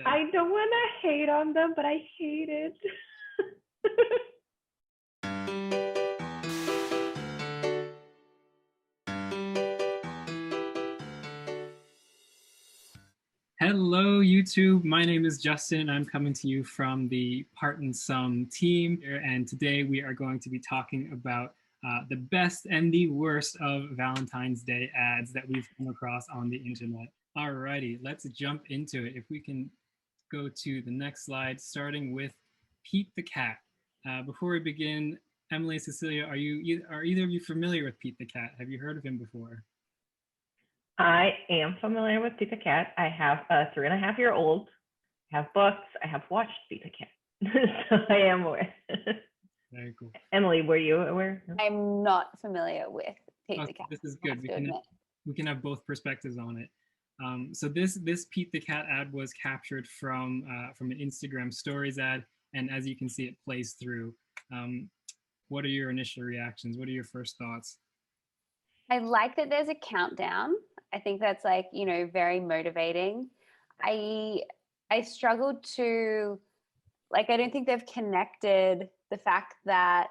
I don't want to hate on them, but I hate it. Hello, YouTube. My name is Justin. I'm coming to you from the Part and Sum team. And today we are going to be talking about the best and the worst of Valentine's Day ads that we've come across on the internet. Alrighty, let's jump into it. If we can go to the next slide, starting with Pete the Cat. Before we begin, Emily, Cecilia, are either of you familiar with Pete the Cat? Have you heard of him before? I am familiar with Pete the Cat. I have a 3.5-year-old. I have books. I have watched Pete the Cat. So I am aware. Very cool. Emily, were you aware? I'm not familiar with Pete the Cat. This is good. We can have both perspectives on it. So this Pete the Cat ad was captured from an Instagram Stories ad, and as you can see, it plays through. What are your initial reactions? What are your first thoughts? I like that there's a countdown. I think that's very motivating. I struggled to, I don't think they've connected the fact that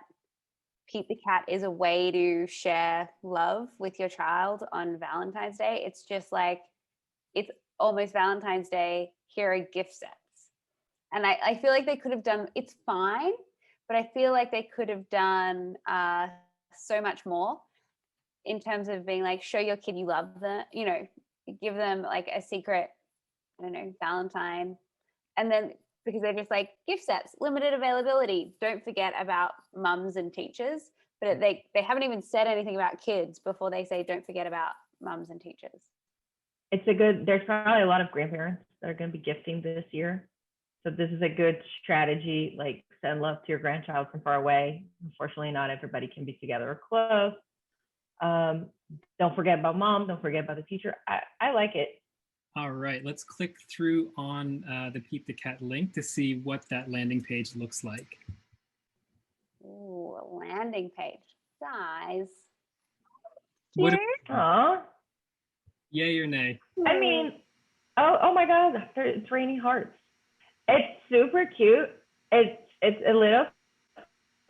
Pete the Cat is a way to share love with your child on Valentine's Day. It's just it's almost Valentine's Day, here are gift sets. And I feel like they could have done, it's fine, but I feel like they could have done so much more in terms of being show your kid you love them, give them a secret, Valentine. And then because they're just gift sets, limited availability. Don't forget about mums and teachers, but they haven't even said anything about kids before they say, don't forget about mums and teachers. There's probably a lot of grandparents that are going to be gifting this year. So this is a good strategy, send love to your grandchild from far away. Unfortunately, not everybody can be together or close. Don't forget about mom, don't forget about the teacher. I like it. All right, let's click through on the Pete the Cat link to see what that landing page looks like. Ooh, a landing page. Guys. Aww. Yay or nay? I mean, oh my God, it's raining hearts. It's super cute. It's a little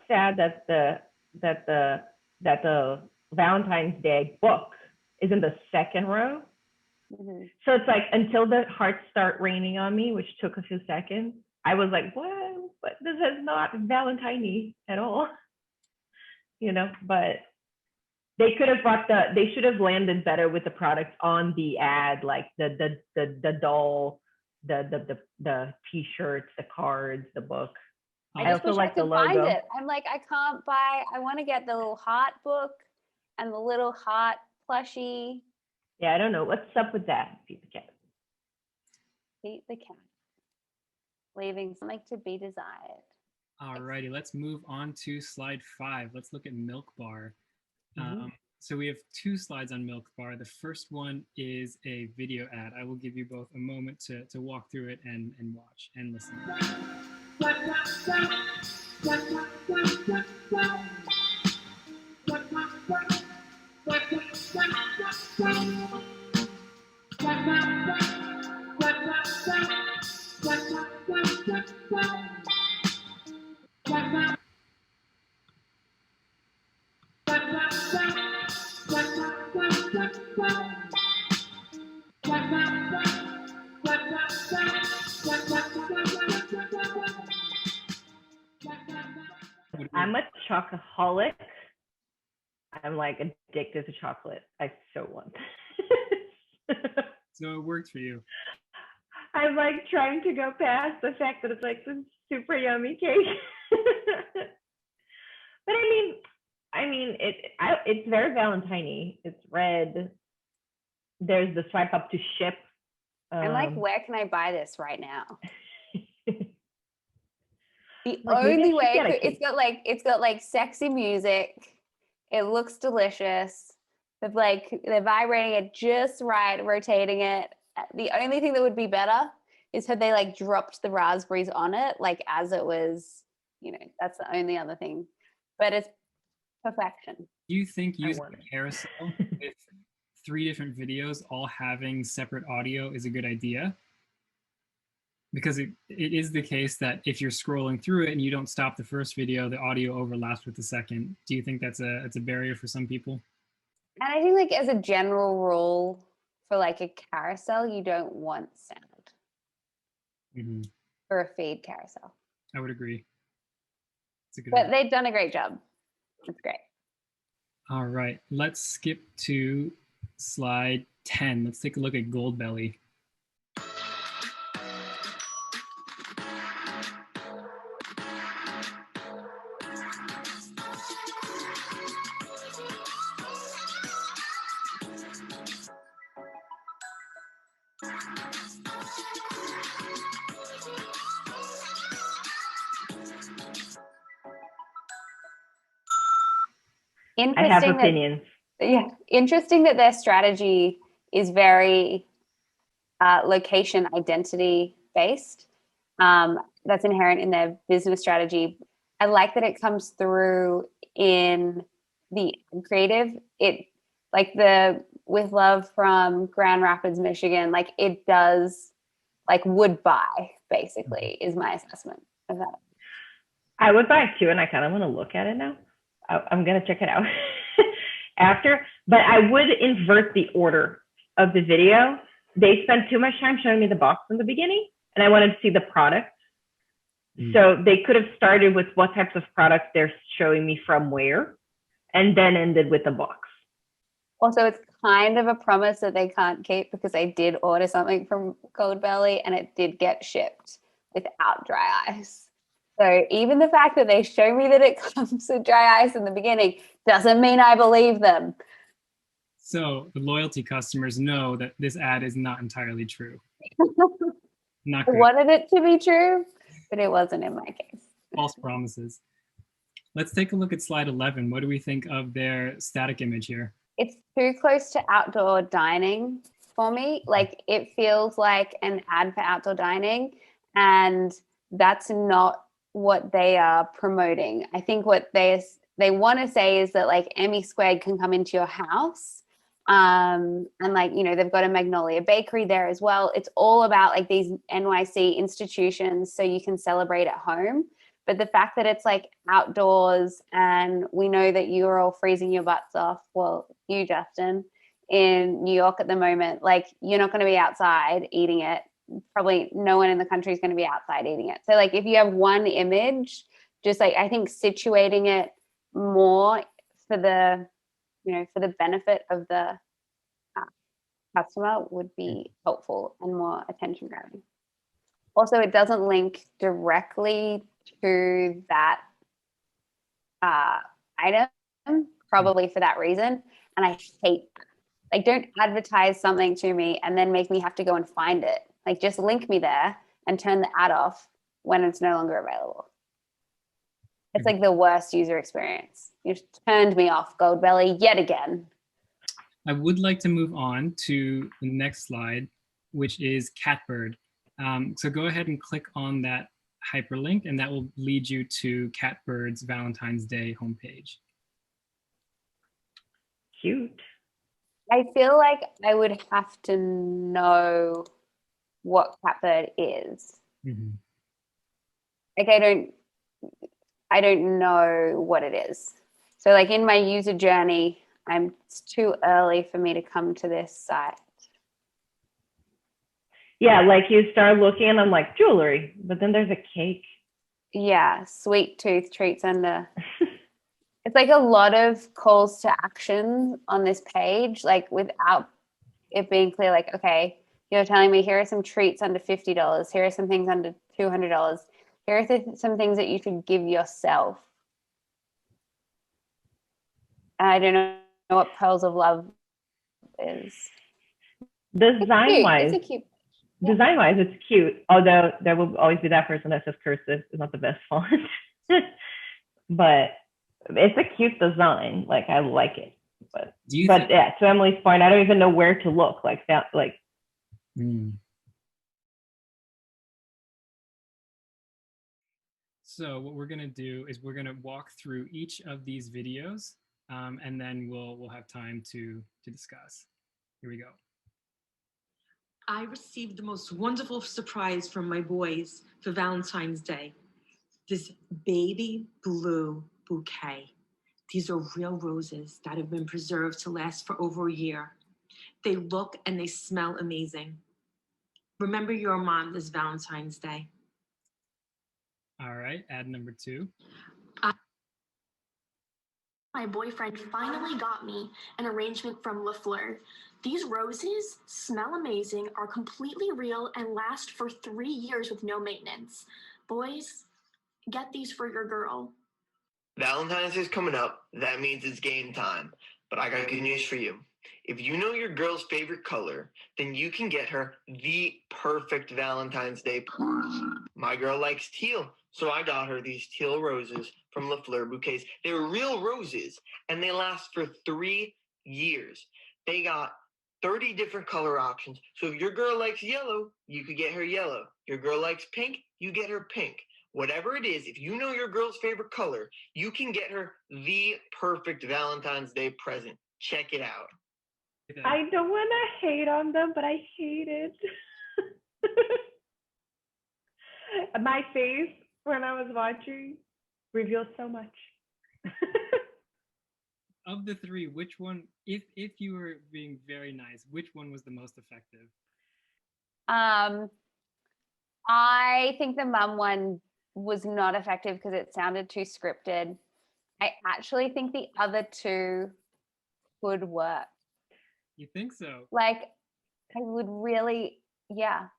sad that the Valentine's Day book is in the second row. Mm-hmm. So it's until the hearts start raining on me, which took a few seconds, I was like, what? But this is not Valentine-y at all. But they could have they should have landed better with the product on the ad, the doll, the t-shirts, the cards, the book. I also like the logo. Find it. I'm I want to get the little heart book and the little heart plushie. Yeah, I don't know. What's up with that, Pete the Cat? Pete the Cat. Leaving something to be desired. All righty, let's move on to slide 5. Let's look at Milk Bar. Mm-hmm. So we have 2 slides on Milk Bar. The first one is a video ad. I will give you both a moment to walk through it and watch and listen. I'm a chocoholic. I'm addicted to chocolate. I so want this. So it worked for you. I'm trying to go past the fact that it's this super yummy cake. But I mean, it's very Valentine-y. It's red. There's the swipe up to ship. I'm where can I buy this right now? The only way it's got sexy music. It looks delicious. They're vibrating it just right, rotating it. The only thing that would be better is had they dropped the raspberries on it, as it was, that's the only other thing. But it's perfection. Do you think using a carousel with 3 different videos all having separate audio is a good idea? Because it is the case that if you're scrolling through it and you don't stop the first video, the audio overlaps with the second. Do you think that's a barrier for some people? And I think like as a general rule for like a carousel, you don't want sound Mm-hmm. for a feed carousel. I would agree. It's a good But idea. they've done a great job. It's great. All right, let's skip to slide 10. Let's take a look at Goldbelly. I have Interesting opinions. interesting that their strategy is very location identity based. That's inherent in their business strategy. I like that it comes through in the creative. It like the with love from Grand Rapids, Michigan, like it does like would buy basically is my assessment of that. I would buy it too, and I kind of want to look at it now. I'm gonna check it out after, but I would invert the order of the video. They spent too much time showing me the box in the beginning, and I wanted to see the product. So they could have started with what types of products they're showing me from where, and then ended with the box. Also, it's kind of a promise that they can't keep because I did order something from Goldbelly and it did get shipped without dry ice. So even the fact that they show me that it comes with dry ice in the beginning doesn't mean I believe them. So the loyalty customers know that this ad is not entirely true. Not I good. wanted it to be true, but it wasn't in my case. False promises. Let's take a look at slide 11. What do we think of their static image here? It's too close to outdoor dining for me. Like it feels like an ad for outdoor dining, and that's not what they are promoting. I think what they want to say is that like Emmy Squared can come into your house. And like, you know, they've got a Magnolia Bakery there as well. It's all about like these NYC institutions so you can celebrate at home. But the fact that it's like outdoors and we know that you're all freezing your butts off, well, you, Justin, in New York at the moment, like you're not going to be outside eating it. Probably no one in the country is going to be outside eating it. So like if you have one image, just like I think situating it more for the, you know, for the benefit of the customer would be helpful and more attention grabbing. Also, it doesn't link directly to that item, probably for that reason. And I hate that. Like, don't advertise something to me and then make me have to go and find it. Like, just link me there and turn the ad off when it's no longer available. It's like the worst user experience. You just turned me off, Goldbelly, yet again. I would like to move on to the next slide, which is Catbird. So go ahead and click on that hyperlink, and that will lead you to Catbird's Valentine's Day homepage. Cute. I feel like I would have to know what Catbird is. Mm-hmm. Like I don't know what it is. So like in my user journey, it's too early for me to come to this site. Yeah, like you start looking and I'm like jewelry, but then there's a cake. Yeah, sweet tooth treats under. It's like a lot of calls to action on this page, like without it being clear, like, okay, you're telling me here are some treats under $50. Here are some things under $200. Here are some things that you should give yourself. I don't know what Pearls of Love is. Design-wise, It's cute. Design-wise, it's cute. Although there will always be that person that says cursive is not the best font, but it's a cute design. Like I like it. But yeah, to Emily's point, I don't even know where to look. Like that, like. So what we're gonna do is we're gonna walk through each of these videos, and then we'll have time to discuss. Here we go. I received the most wonderful surprise from my boys for Valentine's Day. This baby blue bouquet. These are real roses that have been preserved to last for over a year. They look and they smell amazing. Remember your mom this Valentine's Day. All right, ad number 2. My boyfriend finally got me an arrangement from LaFleur. These roses smell amazing, are completely real, and last for 3 years with no maintenance. Boys, get these for your girl. Valentine's is coming up. That means it's game time. But I got good news for you. If you know your girl's favorite color, then you can get her the perfect Valentine's Day present. My girl likes teal, so I got her these teal roses from LaFleur Bouquets. They're real roses, and they last for 3 years. They got 30 different color options. So if your girl likes yellow, you could get her yellow. Your girl likes pink, you get her pink. Whatever it is, if you know your girl's favorite color, you can get her the perfect Valentine's Day present. Check it out. I don't want to hate on them, but I hate it. My face when I was watching reveals so much. Of the 3, which one, if you were being very nice, which one was the most effective? I think the mum one was not effective because it sounded too scripted. I actually think the other 2 would work. You think so? Like, I would really, yeah.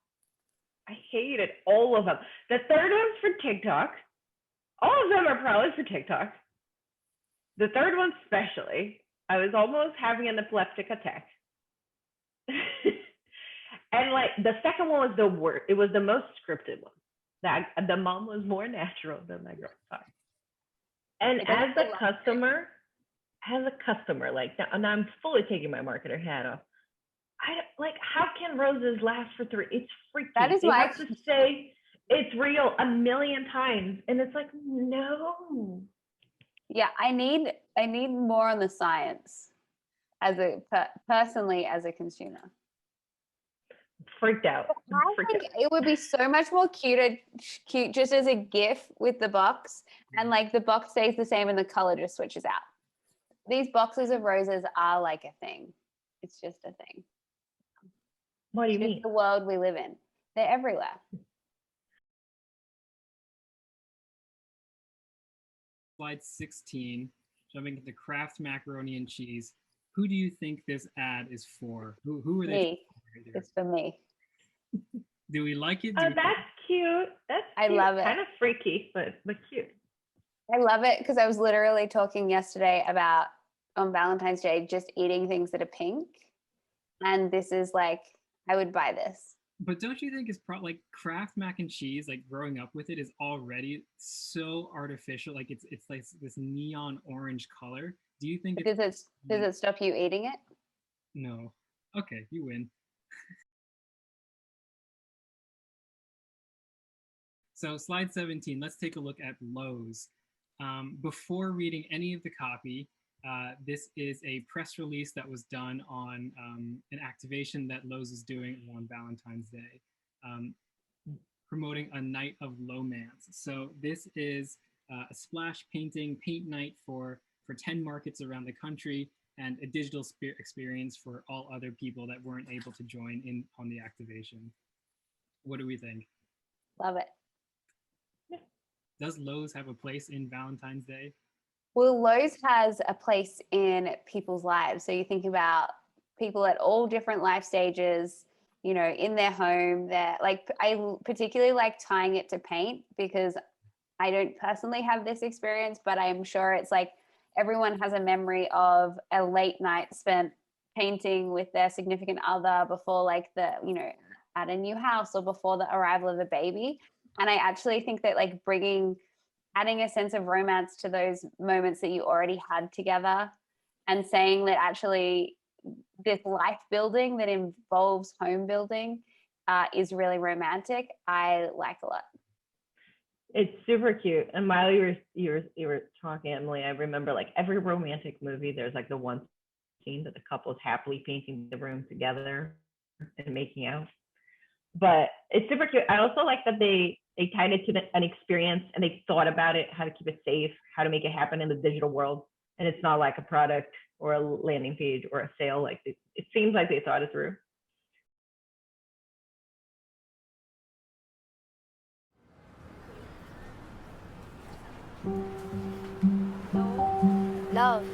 I hated all of them. The third one's for TikTok. All of them are probably for TikTok. The third one especially, I was almost having an epileptic attack. And like the second one was the worst. It was the most scripted one. That the mom was more natural than my girl. And as a customer, like now, and I'm fully taking my marketer hat off. How can roses last for 3? It's freaky. That is they why have to say it's real a million times, and it's like no. Yeah, I need more on the science as personally as a consumer. Freaked out. I think it would be so much more cute just as a GIF with the box, and like the box stays the same and the color just switches out. These boxes of roses are like a thing. It's just a thing. What do you it's mean? The world we live in. They're everywhere. Slide 16, jumping into Kraft macaroni and cheese. Who do you think this ad is for? Who are they? Me. It's for me. Do we like it? Oh, that's cute. I love it. Kind of freaky, but cute. I love it because I was literally talking yesterday about on Valentine's Day just eating things that are pink, and this is like I would buy this. But don't you think it's like Kraft mac and cheese? Like growing up with it is already so artificial. Like it's like this neon orange color. Do you think? Does it stop you eating it? No. Okay, you win. So slide 17, let's take a look at Lowe's. Before reading any of the copy, this is a press release that was done on an activation that Lowe's is doing on Valentine's Day, promoting a night of Lomance. So this is a splash paint night for 10 markets around the country, and a digital experience for all other people that weren't able to join in on the activation. What do we think? Love it. Does Lowe's have a place in Valentine's Day? Well, Lowe's has a place in people's lives. So you think about people at all different life stages, you know, in their home. They're like, I particularly like tying it to paint because I don't personally have this experience, but I'm sure it's like everyone has a memory of a late night spent painting with their significant other before like the, you know, at a new house or before the arrival of a baby. And I actually think that like adding a sense of romance to those moments that you already had together and saying that actually this life building that involves home building is really romantic, I like a lot. It's super cute. And while you were talking, Emily, I remember like every romantic movie, there's like the one scene that the couple is happily painting the room together and making out. But it's super cute. I also like that they tied it to an experience and they thought about it, how to keep it safe, how to make it happen in the digital world. And it's not like a product or a landing page or a sale. Like it seems like they thought it through. Love,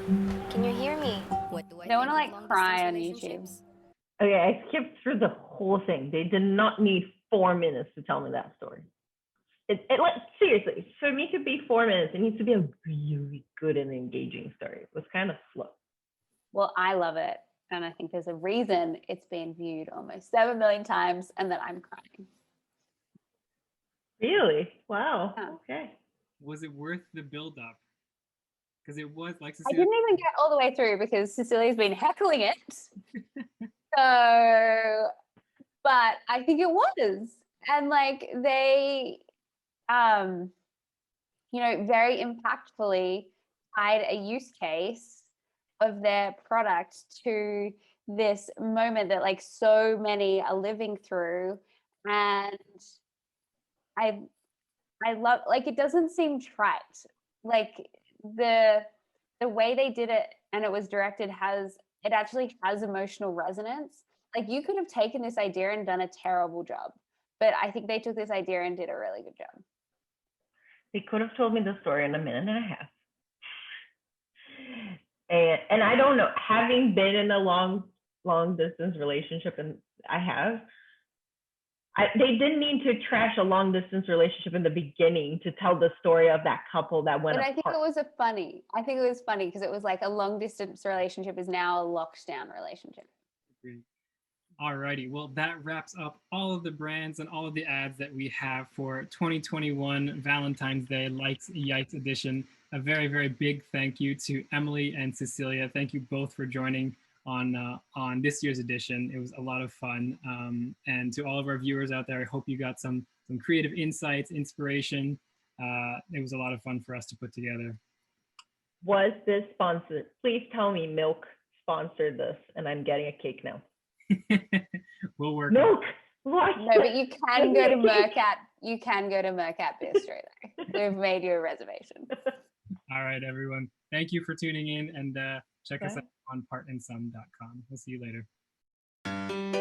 can you hear me? What do I want to like cry on YouTube. Okay, I skipped through the whole thing. They did not need 4 minutes to tell me that story. Seriously, for me to be 4 minutes, it needs to be a really good and engaging story. It was kind of slow. Well, I love it. And I think there's a reason it's been viewed almost 7 million times and that I'm crying. Really? Wow. Yeah. Okay. Was it worth the build-up? Because it was like I didn't even get all the way through because Cecilia's been heckling it. So, but I think it was. And like they, very impactfully tied a use case of their product to this moment that like so many are living through. And I love, like, it doesn't seem trite. Like the way they did it and it was directed actually has emotional resonance. Like you could have taken this idea and done a terrible job, but I think they took this idea and did a really good job. They could have told me the story in a minute and a half. And I don't know, having been in a long distance relationship, and they didn't need to trash a long distance relationship in the beginning to tell the story of that couple that went apart. I think it was funny because it was like a long distance relationship is now a locked down relationship. Agreed. Alrighty, well, that wraps up all of the brands and all of the ads that we have for 2021 Valentine's Day Yikes edition. A very, very big thank you to Emily and Cecilia. Thank you both for joining on this year's edition. It was a lot of fun. And to all of our viewers out there, I hope you got some creative insights, inspiration. It was a lot of fun for us to put together. Was this sponsored? Please tell me Milk sponsored this and I'm getting a cake now. We'll work. Milk. What? No, but you can go to Mercat. You can go to Mercat Bistro though. We've made you a reservation. All right, everyone. Thank you for tuning in and check us out on partnandsome.com. We'll see you later.